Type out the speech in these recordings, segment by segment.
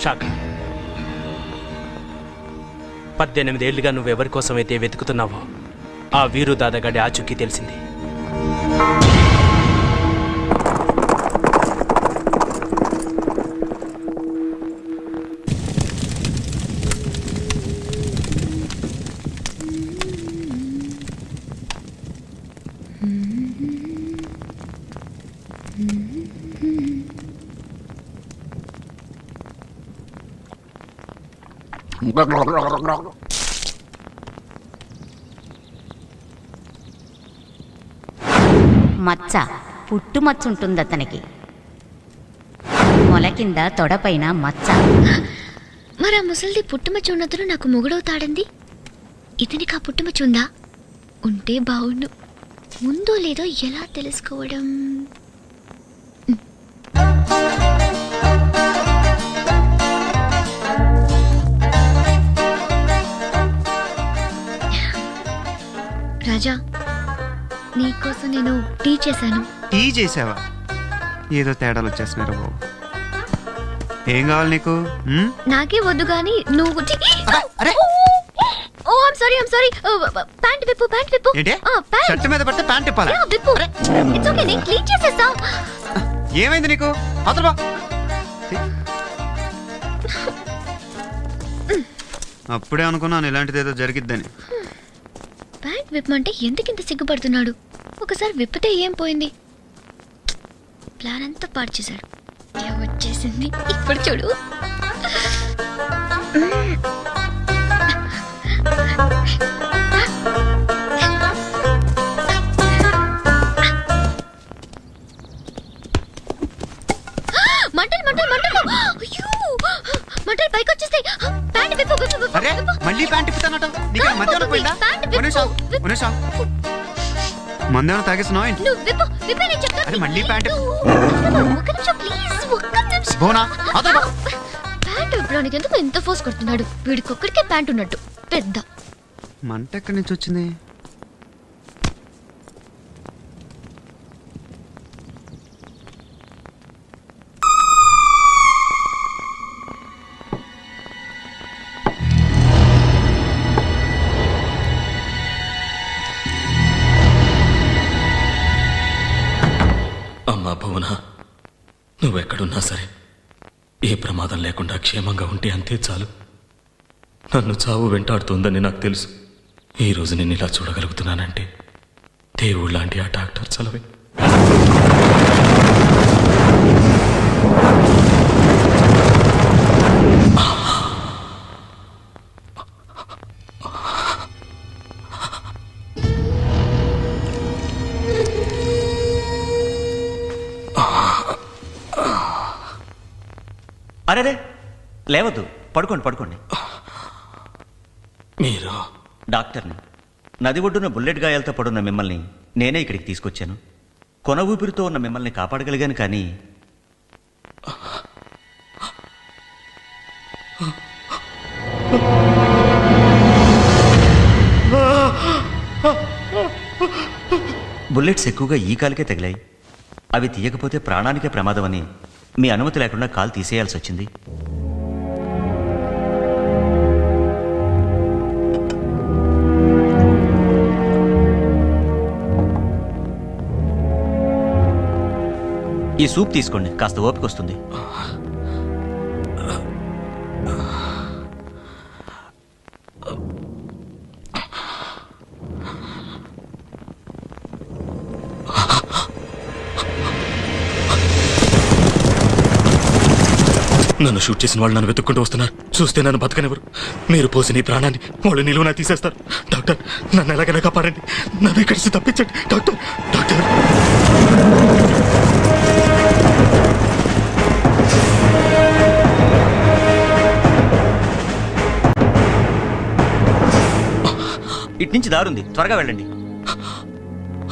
Shock. 18 ఏళ్లుగా నువ్వెవరి కోసమైతే వెతుకుతున్నావో ఆ వీరు దాదాగాడి ఆచూకీ తెలిసింది. మచ్చ, పుట్టుమచ్చ ఉంటుంది అతనికి. మొల కింద తొడపైన మచ్చ. మరి ఆ ముసలిది పుట్టుమచ్చ ఉన్నతను నాకు మొగుడవుతాడంది. ఇతనికి ఆ పుట్టుమచ్చ ఉందా? ఉంటే బావుండు. ఉందో లేదో ఎలా తెలుసుకోవడం? రాజా, నీకోసం నేను టీ చేశాను. టీ చేసావా? ఏదో తేడాలు వచ్చేస్తున్నారా బాబు. ఏం కావాలి నీకు? నాకే వద్దు గాని నువ్వు ఓ ఐమ్ సారీ ప్యాంట్ విప్పు. ఏంటి? షర్ట్ మీద పడితే ప్యాంట్ ఇప్పాలా? విప్పు. ఇట్స్ ఓకే, నేను క్లీన్ చేసేస్తా. ఏమైంది నీకు? అవతల బా. అప్పుడే అనుకున్నాను ఇలాంటిదేదో జరిగిద్దని. ప్యాంట్ విప్పమంటే ఎందుకింత సిగ్గుపడుతున్నాడు? ఒకసారి విప్పితే ఏం పోయింది? ప్లాన్ అంతా పాడు చేశాడు. వచ్చేసింది ఇప్పుడు చూడు. మంటలు పైకి వచ్చేస్తాయి. ప్యాంట్ విప్పు. మళ్ళీ ప్యాంట్ ఇప్పుతానట. నీకు మధ్యాహ్నం పోయిందా? మందేమో తాగేస్తున్నావు ఏంటి? అరే మళ్ళీ ప్యాంట్ ప్యాంట్ విప్పడానికి ఎందుకు ఎంత ఫోర్స్ కొడుతున్నాడు? వీడికి ఒక్కడికే ప్యాంట్ ఉన్నట్టు పెద్ద మంట ఎక్కడి నుంచి వచ్చింది? అమ్మా భువన, నువ్వెక్కడున్నా సరే ఏ ప్రమాదం లేకుండా క్షేమంగా ఉంటే అంతే చాలు. నన్ను చావు వెంటాడుతుందని నాకు తెలుసు. ఈరోజు నేను ఇలా చూడగలుగుతున్నానంటే దేవుడు లాంటి ఆ డాక్టర్ చలవే. అరే లేవద్దు, పడుకోండి. మీరు? డాక్టర్ని. నది ఒడ్డున బుల్లెట్ గాయాలతో పడున్న మిమ్మల్ని నేనే ఇక్కడికి తీసుకొచ్చాను. కొన ఊపిరితో ఉన్న మిమ్మల్ని కాపాడగలిగాను, కానీ బుల్లెట్స్ ఎక్కువగా ఈ కాలుకే తగిలాయి. అవి తీయకపోతే ప్రాణానికే ప్రమాదం అని మీ అనుమతి లేకుండా కాలు తీసేయాల్సి వచ్చింది. ఈ సూప్ తీసుకోండి, కాస్త ఓపిక వస్తుంది. నన్ను షూట్ చేసిన వాళ్ళు నన్ను వెతుక్కుంటూ వస్తున్నారు. చూస్తే నన్ను బతకనివ్వరు. మీరు పోసిన ఈ ప్రాణాన్ని వాళ్ళు నిలువునా తీసేస్తారు. డాక్టర్, నన్ను ఎలాగైనా కాపాడండి. నన్ను ఇక్కడి నుంచి తప్పించండి డాక్టర్. డాక్టర్, ఇటు నుంచి దారుంది, త్వరగా వెళ్ళండి.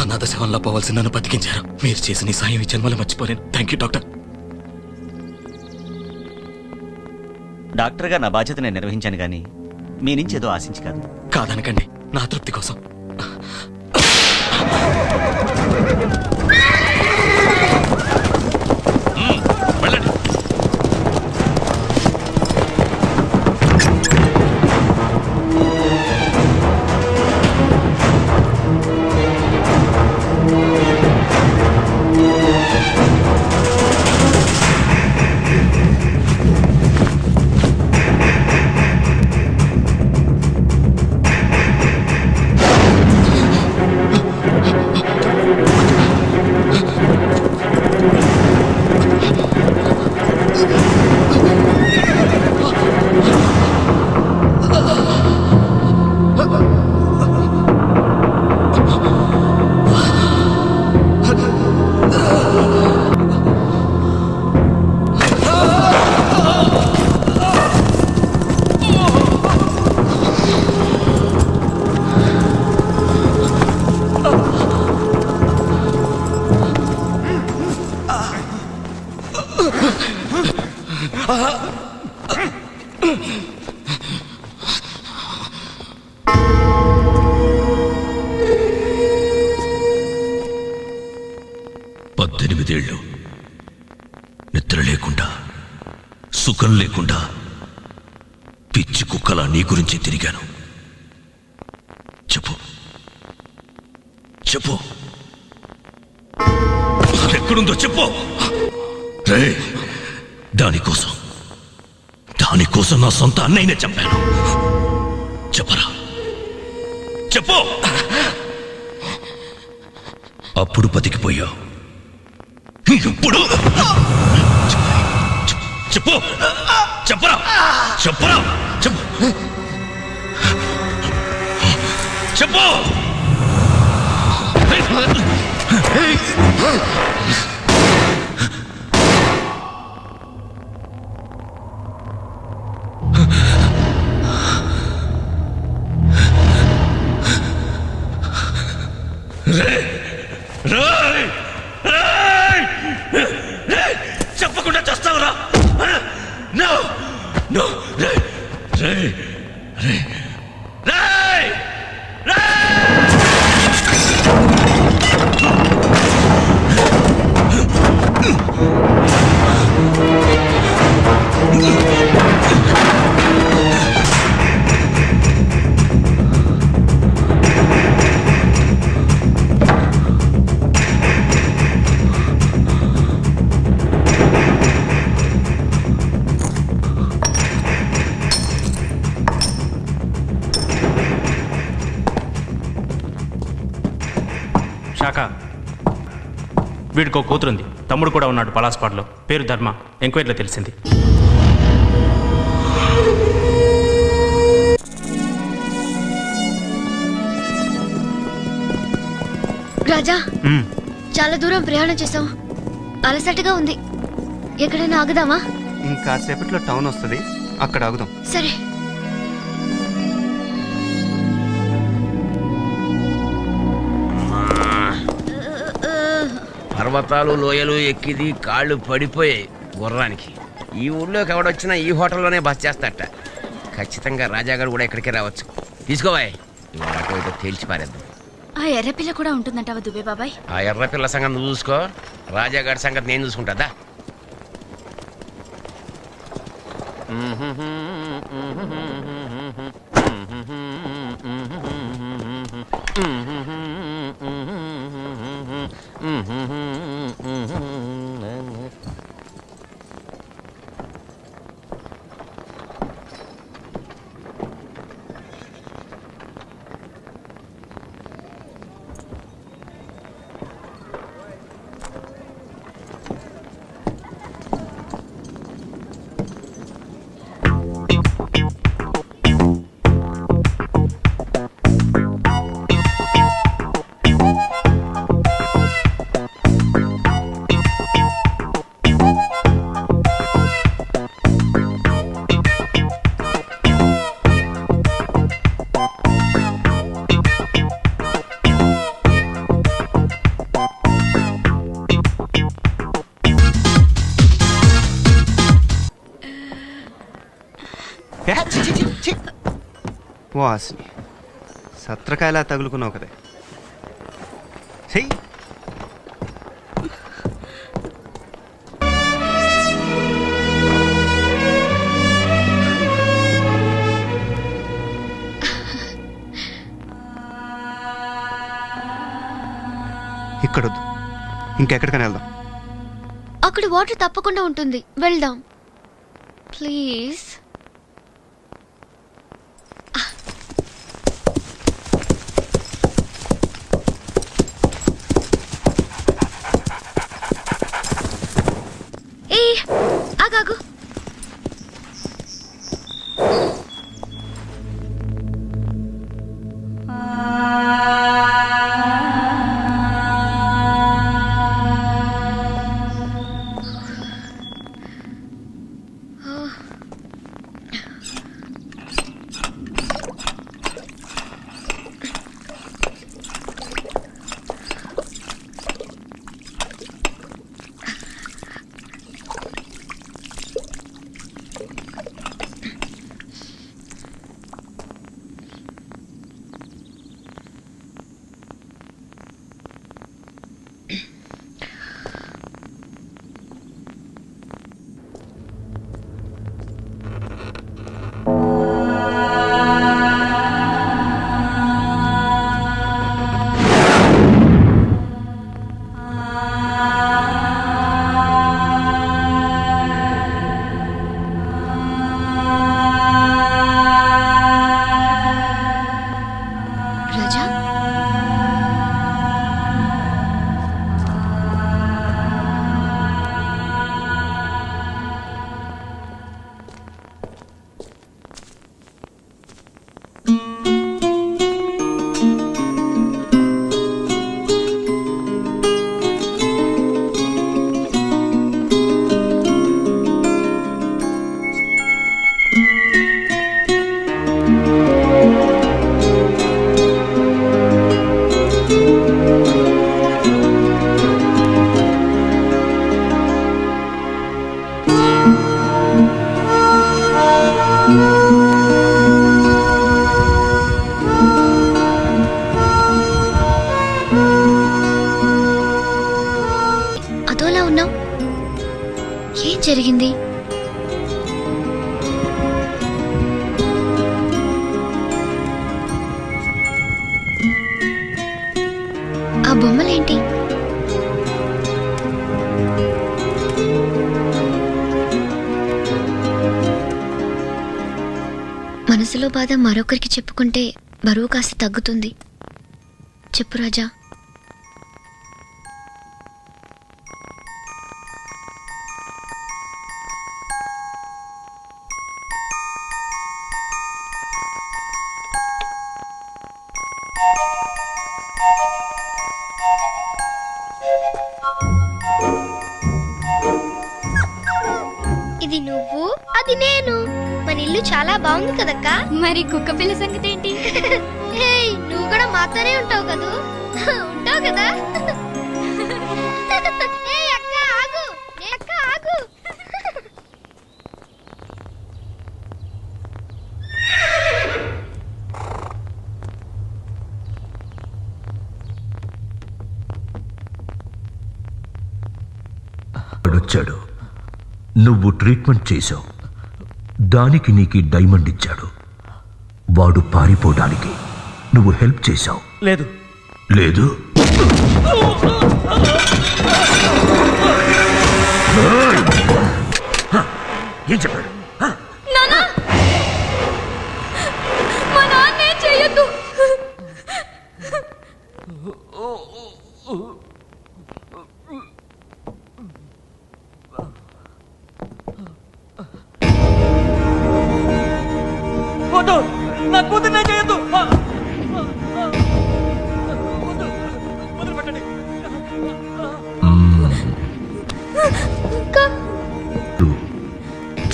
అనాథ శవంలా పోవాల్సి నన్ను బతికించారు. మీరు చేసిన ఈ సాయం ఈ జన్మలో మర్చిపోలేను. Thank you doctor. డాక్టర్గా నా బాధ్యత నేను నిర్వహించాను, కానీ మీ నుంచి ఏదో ఆశించి కాదు. కాదనకండి, నా తృప్తి కోసం. పద్దెనిమిదేళ్ళు నిద్ర లేకుండా సుఖం లేకుండా పిచ్చి కుక్కలా నీ గురించి తిరిగాను. చెప్పు చెప్పు, ఎక్కడుందో చెప్పు. రే, దానికోసం నా సొంత అన్నయ్యనే చెప్పాను. చెప్పరా, చెప్పు. అప్పుడు బతికిపోయావు, ఇప్పుడు చెప్పు, చెప్పరా, చెప్పరా, చెప్పు, చెప్పు. చెప్పకుండా చేస్తావురా? నో నో, రే రే రే రే రే. శాఖ, వీడికో కూతురుంది, తమ్ముడు కూడా ఉన్నాడు పలాస్పాడ్లో. పేరు ధర్మ. ఎంక్వైరీలో తెలిసింది. రాజా, చాలా దూరం ప్రయాణం చేసాం, అలసటగా ఉంది. ఎక్కడైనా ఆగుదామా? ఇంకాసేపట్లో టౌన్ వస్తుంది, అక్కడ ఆగుదాం. సరే. పర్వతాలు లోయలు ఎక్కిది కాళ్ళు పడిపోయాయి గుర్రానికి. ఈ ఊళ్ళోకి ఎవడొచ్చినా ఈ హోటల్లోనే బస్ చేస్తాట. ఖచ్చితంగా రాజాగారు కూడా ఇక్కడికే రావచ్చు. తీసుకోవాయ్, ఇవాళ అటు ఇటు తేల్చి పారేద్దాం. ఆ ఎర్రపిల్ల కూడా ఉంటుందంటావా దుబ్బే బాబాయ్? ఆ ఎర్రపిల్ల సంగతి నువ్వు చూసుకో, రాజాగారి సంగతి నేను చూసుకుంటాదా. వాసిని సత్రకాయలా తగులుకున్నావు కదే. చెయ్యి. ఇక్కడొద్దు, ఇంకెక్కడికైనా వెళ్దాం. అక్కడ వాటర్ తప్పకుండా ఉంటుంది, వెళ్దాం ప్లీజ్. ఏ ఆగాగు. ఏం జరిగింది? ఆ బొమ్మలేంటి? మనసులో బాధ మరొకరికి చెప్పుకుంటే బరువు కాస్త తగ్గుతుంది. చెప్పు రాజా. ఇది నువ్వు, అది నేను. మన ఇల్లు చాలా బాగుంది కదక్క. మరి కుక్క పిల్ల సంగతి ఏంటి? నువ్వు కూడా మాతోనే ఉంటావు కదూ. ఉంటావు కదా. అక్క ఆగు, అక్క ఆగు. వచ్చాడు, నువ్వు ట్రీట్మెంట్ చేశావు, దానికి నీకు డైమండ్ ఇచ్చాడు. వాడు పారిపోవడానికి నువ్వు హెల్ప్ చేశావు. లేదు లేదు ఏం చెప్పాడు? చేయొద్దు. నా కూతుర్నే చేయొద్దు.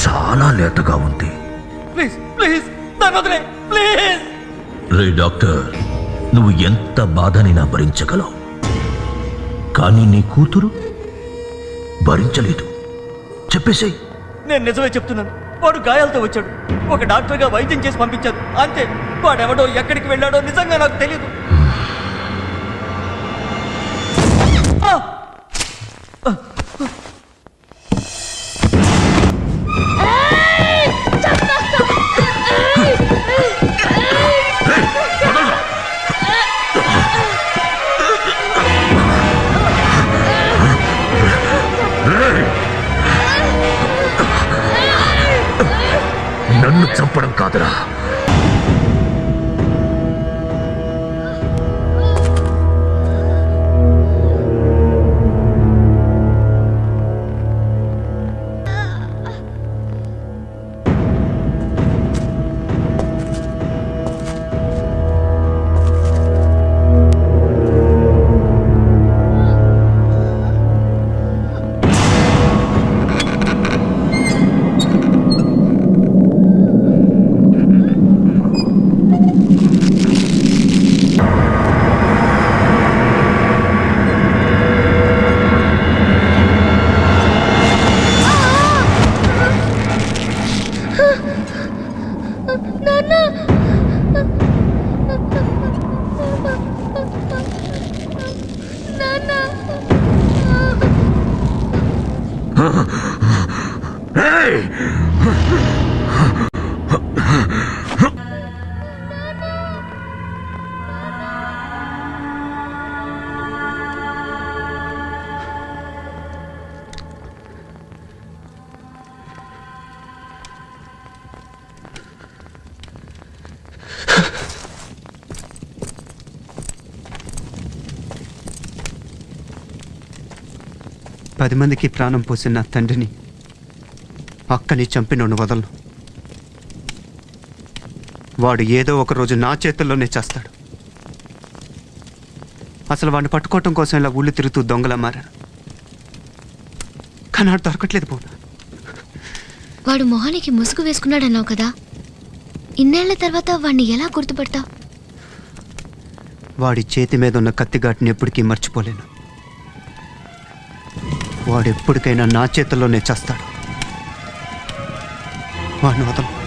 చాలా లేతగా ఉంది. ప్లీజ్ ప్లీజ్ నన్ను వదిలే ప్లీజ్. రే డాక్టర్, నువ్వు ఎంత బాధనైనా భరించగలవు, కానీ నీ కూతురు భరించలేదు. చెప్పేసేయ్. నేను నిజమే చెప్తున్నాను. వాడు గాయాలతో వచ్చాడు. ఒక డాక్టర్గా వైద్యం చేసి పంపించారు అంతే. వాడెవడో ఎక్కడికి వెళ్ళాడో నిజంగా నాకు తెలియదు. నన్ను చంపడం కాదురా, పది మందికి ప్రాణం పోసిన నా తండ్రిని, అక్కని చంపినోను వదలను. వాడు ఏదో ఒక రోజు నా చేతుల్లోనే చేస్తాడు. అసలు వాడిని పట్టుకోవటం కోసం ఇలా ఊళ్ళు తిరుగుతూ దొంగలా మారాను, కానీ వాడు దొరకట్లేదు. పోనా వాడు మొహానికి ముసుగు వేసుకున్నాడన్నావు కదా, ఇన్నేళ్ల తర్వాత వాడిని ఎలా గుర్తుపడతావు? వాడి చేతి మీద ఉన్న కత్తిఘాటుని ఎప్పటికీ మర్చిపోలేను. వాడు ఎప్పటికైనా నా చేతుల్లోనే చేస్తాడు. వాడిని వదలను.